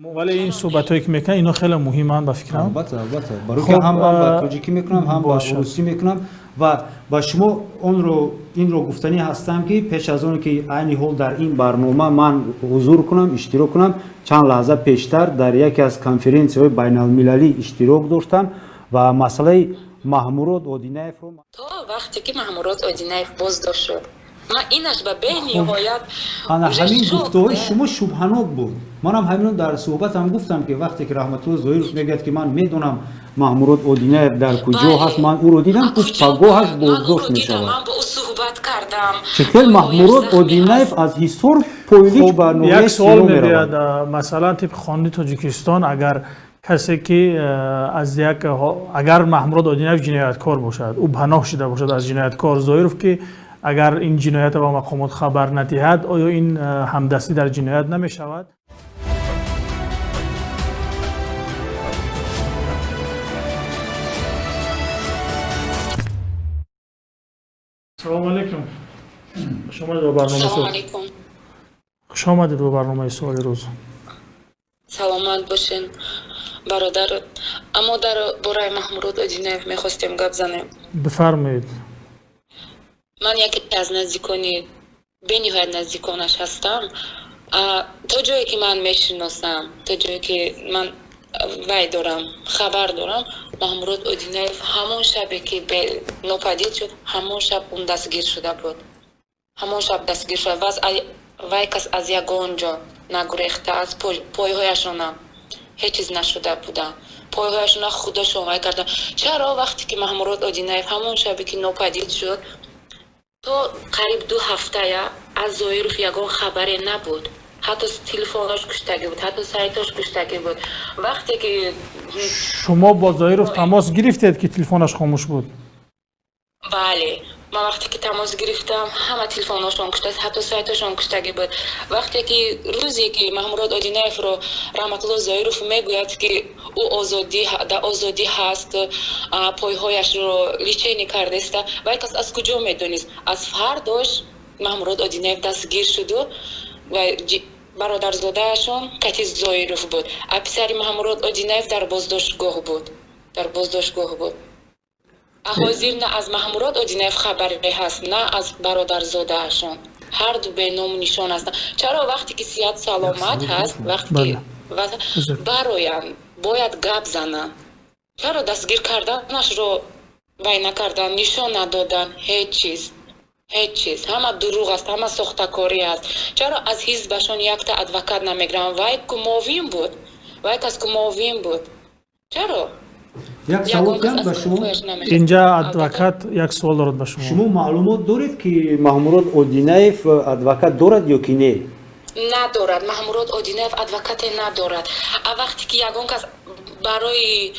ولی این صحبتایی که میکنن اینا خیلی مهمن با فکرم. البته برای که هم با تاجیکی میکنم هم با روسی میکنم و با شما این رو گفتنی هستم که پیش از اون که عین حال در این برنامه من حضور کنم اشتراک کنم چند لحظه پیشتر در یکی از کنفرانس‌های بین المللی اشتراک داشتم و مسئله محمود اودینایف رو تا وقتی که محمود اودینایف بازداشت شد من اینش به به نهایت همین گفته‌های شما شبهناک بود. منم همین در صحبتم گفتم که وقتی که رحمت الله ظاهرов میگه که من میدونم محمود اودینایف در کجا هست من او رو دیدم تو پگاهش بازداشت میشود. من با او صحبت کردم. چطور محمود اودینایف از حصار پویلیچ به نوبت یک سوال میاد مثلا طبق قانون تاجیکستان اگر کسی که از یک اگر محمود اودینایف جنایتکار باشد او پناه شده باشد از جنایتکار ظاهرov که اگر این جنایت به مقامات خبر ندهد آیا این همدستی در جنایت نمی شود؟ سلام علیکم. شما در برنامه سلام علیکم. خوش آمدید به برنامه سوال روز. سلامت باشین برادر. اما در برای محمود اودینایف میخواستیم گپ زنیم. بفرمایید. من یکی از نزدیکانی به نهایت نزدیکانش هستم. تا جایی که من میشناسم تا جایی که من وای دارم خبر دارم محمود اودینایف همون شبی که به ناپدید شد همون شب اون دستگیر شده بود. همون شب دستگیر شد و وای کس از یگان جا نگریخته از پایهایشون هیچ چیز نشده بودن. پایهایشون خودشون وای کردن. چرا وقتی که محمود اودینایف همون شبی که ناپدید شد تا قریب 2 هفته از ظاهرov یگان خبری نبود. حتی تلفنش کشتگی بود، حتی سایتش کشتگی بود. وقتی که شما با ظاهرov تماس گرفتید که تلفنش خاموش بود؟ بله، من وقتی که تماس گرفتم همه تلفنشون کشته، حتی سایتشون کشتگی بود. وقتی که روزی که محمود اودینایف رو رحمت الله ظاهرov میگوید که او آزادی هست پایهایش رو لیچینی کرده است و کس از کجا میدونید؟ از فرداش محمود اودینایف دستگیر شد و برادرزادهشون کتیز ظاهرov بود. پسر محمود اودینایف در بازداشتگاه بود. حاضر نه از محمود اودینایف خبری هست نه از برادرزادهشون. هر دو به نام نشان هستن. چرا وقتی که صحت سلامت هست وقتی براین باید گپ زنن. چرا دستگیر کردنش رو وای نکردن، نشان ندادن، هیچ چیز همه دروغ است، همه ساختکاری است. چرا از حزبشون یک تا ادوکات نمیگیرن؟ وای کس کموین بود. چرا؟ یک سوال کنم به شما. اینجا ادوکات یک سوال دارد به شما معلومات دارید که محمود اودینایف ادوکات دارد یا که نه؟ ندارد. محمود اودینایف ادوکات ندارد. وقتی که یگان کس برای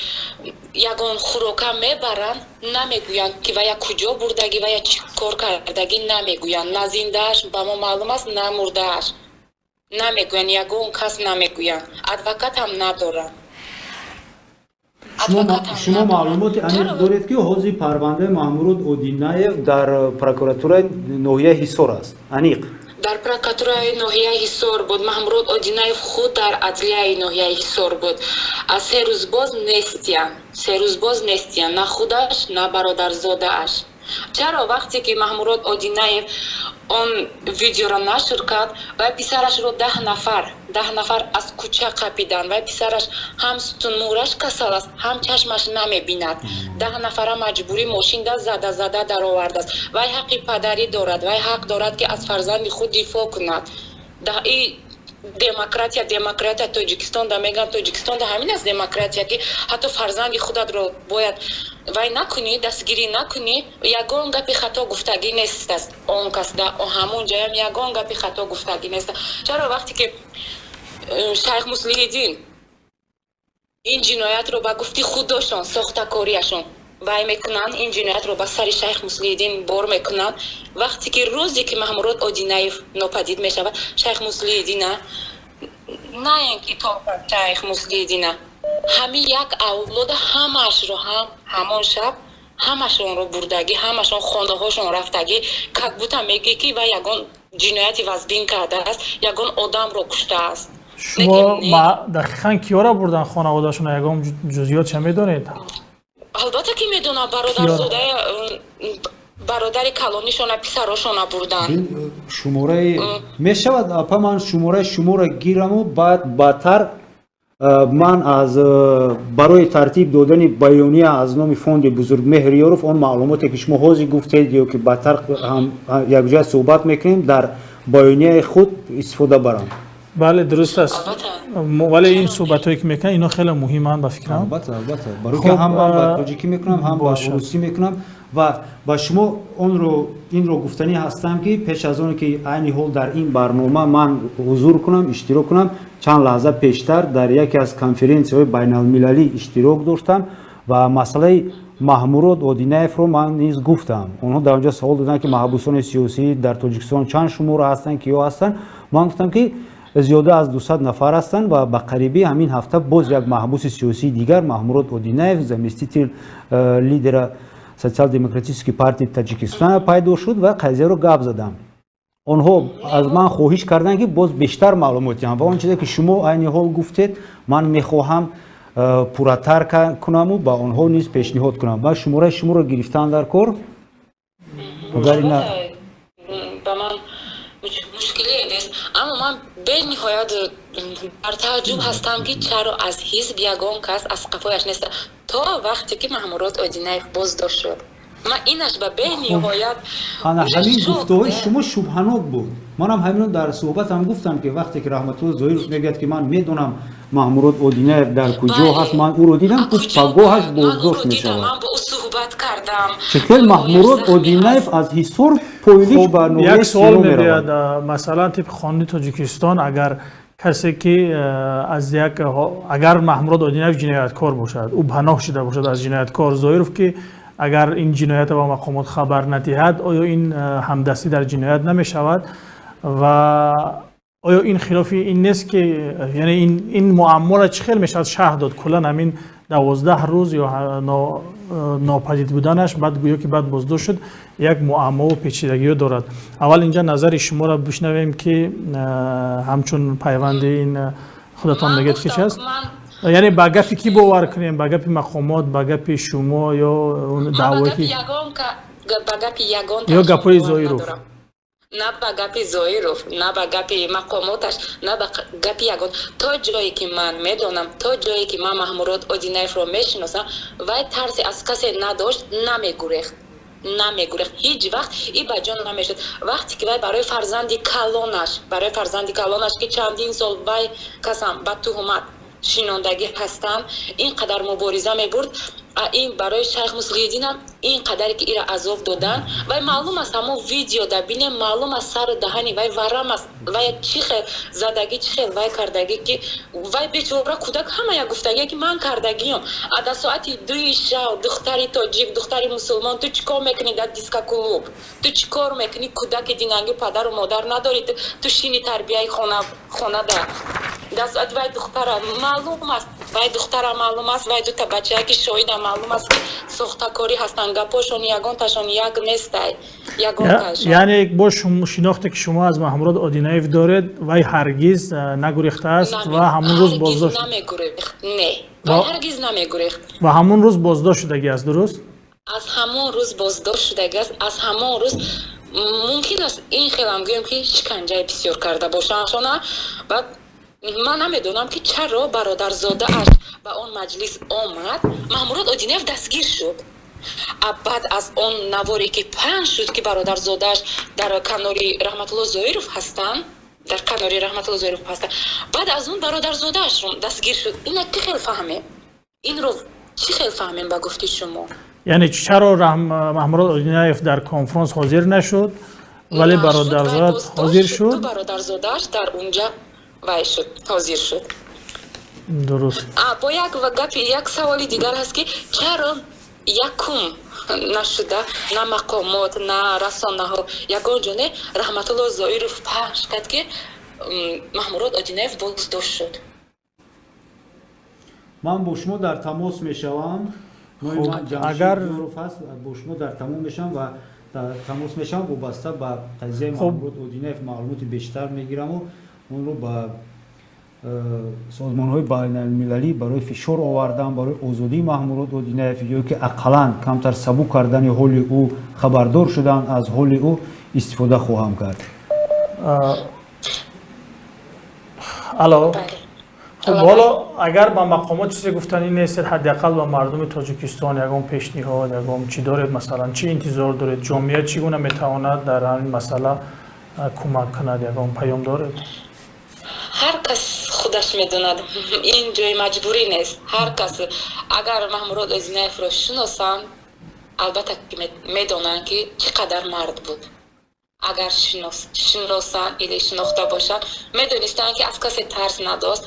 یگان خوراکه میبرن نمیگوین که ویا کجا بردگی ویا چی کار کردگی نمیگوین. نه زندهش به ما معلوم است نه مردهش نمیگوین. یگان کس نمیگوین. ادوکات هم ندارن. شما معلومات امیر دارید که حوزه پرونده محمود اودینایف در پروکراتور ناحیه حصار است؟ انیق در پروکراتور ناحیه حصار بود. محمود اودینایف خود در عدلیه ناحیه حصار بود. از 3 روز باز نیستین نه خودش نه برادرزاده‌اش. چرا وقتی که محمود اودینایف اون ویدیو را نشر کرد و پسرش رو 10 نفر از کوچه قپیدن و پسرش هم ستون مورش کسل است هم چشمش نمیبیند. 10 نفر مجبوری ماشین زده در آورده است. وی حق پدری دارد، وی حق دارد که از فرزند خود دفاع کند. این دموکراتیا تاجیکستان دا میگن تاجیکستان دا همین است دموکراتیا که حتی فرزند خودت رو باید وای نکنی، دستگیری نکنی. یگان گپی خطا گفتگی نیست است. اون کس دا همون جایم یگان گپی خطا گفتگی نیست. چرا وقتی که شیخ مصلح‌الدین این جنایت رو با گفتی خودشون ساختکاریشون وای میکنن این جنایت رو با سر شیخ مصلح‌الدین بار میکنن. وقتی که روزی که محمود اودینایف ناپدید میشود شیخ مصلح‌الدین نه اینکه تا شیخ مصلح‌الدین همین یک اولاد همش رو همون شب همشون رو بردگی همشون خانه هاشون رفتگی کتبوتا میگه که و یگان جنایتی وزبین کرده است یگان آدم رو کشته است. شما دقیقاً کیارا بردن خانواده‌شون یگام جزئیاتش میدونید؟ البته که میدونم برادر کلونیشون پسراشون بردن. شماره میشود اپا من شماره گیرم و بعد بعدتر من از برای ترتیب دادن بیانیه از نام فوند بزرگ مهریاروف اون معلوماتی که شما حاضر گفتید یا که بعدتر هم یک جای صحبت میکنیم در بیانیه خود استفاده برم. بله درست است. ولی این صحبتایی که میکنن اینا خیلی مهمن به فکرم. البته برای که هم من با تاجیکی میکنم هم با روسی میکنم و با شما این رو گفتنی هستم که پیش از اون که عین حال در این برنامه من حضور کنم اشتراک کنم چند لحظه پیشتر در یکی از کنفرانس‌های بین المللی اشتراک داشتم و مسئله محمود اودینایف رو من نیز گفتم. اونها در اونجا سوال دادن که محبوسان سیاسی در تاجیکستان چند شماره هستن کیا هستن. من گفتم که زیاده از 200 نفر هستند و به قریبی همین هفته باز یک محبوس سیاسی دیگر محمود اودینایف زمستیتل لیدر سوسیال دموکراتیک پارتی تاجیکستان پیدا شد و قضیه رو گپ زدم. آنها از من خواهش کردن که باز بیشتر معلوماتی هم و اون چیزی که شما عین حال گفتید من میخواهم پورتر کنم و با آنها نیز پیشنهاد کنم و شما رو گرفتن در کار. اگر نه با من مشکلی نیست اما من به نهایت در تعجب هستم که چرا از حزب یگان کس از قفایش نیست تا وقتی که محمود اودینایف بازداشت شد. من اینش به نهایت همین گفته‌های شما شبهناک بود. منم همین در صحبتم گفتم که وقتی که رحمت الله ظاهرov میگه که من میدونم محمود اودینایف در کجا هست من او رو دیدم پاگاهش بازداشت میشود. من با او صحبت کردم. چطور محمود اودینایف از حصار پویلیش برنامه یک سوال میاد مثلا طبق قانون تاجیکستان اگر کسی که از اگر محمود اودینایف جنایتکار باشد او پناه شده باشد از جنایتکار ظاهرov که اگر این جنایت با مقامات خبر ندهد آیا این همدستی در جنایت نمی شود و آیا این خلاف این نیست که یعنی این معما را چه خیلی میشود شرح داد کلا همین 12 روز یا ناپدید بودنش بعد گویا که بعد بازداشت شد یک معما و پیچیدگی دارد. اول اینجا نظر شما را بشنویم که همچون پیوند این خودتان میگید که چه است؟ یعنی با گپی کی باور کنیم؟ با گپی مقامات، با گپی شما یا اون دعوایی که یا گپای ظاهرov؟ نه با گپی ظاهرov، نه با گپی مقاماتش، نه با گپی یگان. تا جایی که من میدونم، تا جایی که من محمود اودینایف رو میشناسم وای ترسی از کسی نداشت، نمیگریخت هیچ وقت این به جان نمیشد. وقتی که وای برای فرزندی کلونش که چندین سال وای قسم با تهمت شیناندگی هستن اینقدر مبارزه میبرد این برای شیخ مسلحالدین هم اینقدر که ایرا عذاب دادن و معلوم است همون ویدیو در بینه معلوم است سر دهنی وای ورم است وای چی خیل زدگی چی خیل وای کردگی که وای بیچاره کودک همه یک گفتگی که من کردگیم در ساعتی 2 شب دختری تاجیک دختری مسلمان تو چیکار میکنی در دیسکا کلوب تو چیکار میکنی کودک دیننگی پدر و مادر نداری تو شینی تربیه خانه در ساعت وای دختر معلوم است معلوم است وای دو تا بچه که شاید معلوم است که سختکاری هستن گپاشون یگان تاشون یک نیست یعنی با شناختی که شما از محمود اودینایف دارید وای هرگز نگریخته است و همون روز بازداشت هرگز نمیگریخت و همون روز بازداشت شدگی است. درست؟ از همون روز بازداشت شدگی است. از همون روز ممکن است این خیلی هم گویم که شکنجه بسیار کرده باشن و من نمیدونم که چرا برادرزاده اش به اون مجلس آمد محمود اودینایف دستگیر شد. بعد از اون نواری که پنج شد که برادرزاده‌اش در کناری رحمت الله ظاهرov هستن بعد از اون برادرزاده‌اش دستگیر شد. اینا که خیلی فهمه این رو چی خیلی فهمیم با گفتی شما؟ یعنی چرا محمود اودینایف در کنفرانس حاضر نشد ولی برادرزاده حاضر شد؟ برادرزاده‌اش در اونجا وای شد حاضر شد. درست. با یک سوالی دیگر هست که چرا یکم نشده نه مقامات نه رسانه ها یگان جانه رحمت الله ظاهرov پخش کرد که محمود اودینایف بازداشت شد. من با شما در تماس میشوم. اگر با شما در تماس میشم و در تماس میشم وابسته به قضیه محمود اودینایف معلومات بیشتر میگیرم و اون رو با سازمان‌های بین‌المللی برای فشار آوردن برای آزادی محمود اودینایف یا که اقلاً کمتر سبک کردن حال او خبردار شدن از حال او استفاده خواهم کرد. الو خب حالا اگر با مقامات چیزی گفتنی نیست حداقل با مردم تاجیکستان یگام پیشنهاد یگام چی دارید مثلا چی انتظار دارید جامعه چگونه میتواند در این مسئله کمک کند یگام پیام دارید هر کس خودش میدوند این جای مجبوری نیست هر کس اگر محمود اودینایف را شناسند البته میدونند که چقدر مرد بود اگر شناسند или شناخته باشند میدونستند که از کسی ترس نداشت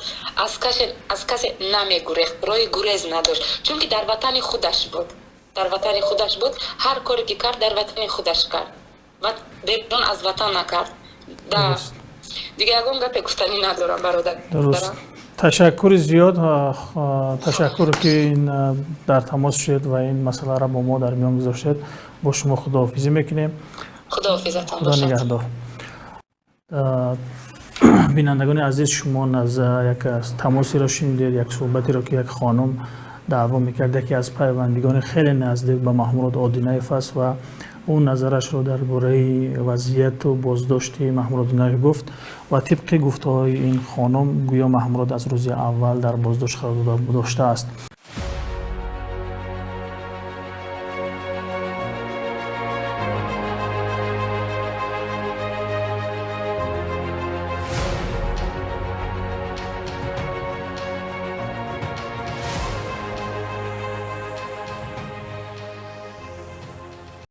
از کسی نمیگریخت رای گریز نداشت چون که در وطن خودش بود هر کاری که کرد در وطن خودش کرد و بیرون از وطن نکرد دیگه اگه گپ گفتنی ندارم برادر درست تشکر زیاد تشکر که این در تماس شد و این مسئله را با ما در میان گذاشتید با شما خداحافظی میکنیم خداحافظتان خدا نگهدار بینندگان عزیز شما از یک تماسی را شنیدید یک صحبتی را که یک خانم دعوا میکرد یکی از پیوندگان خیلی نزدیک به محمود اودینایف است و اون نظرش رو درباره وضعیت و بازداشت محمود اودینایف گفت و طبق گفته‌های این خانم گویا محمود از روز اول در بازداشت قرار داشته است.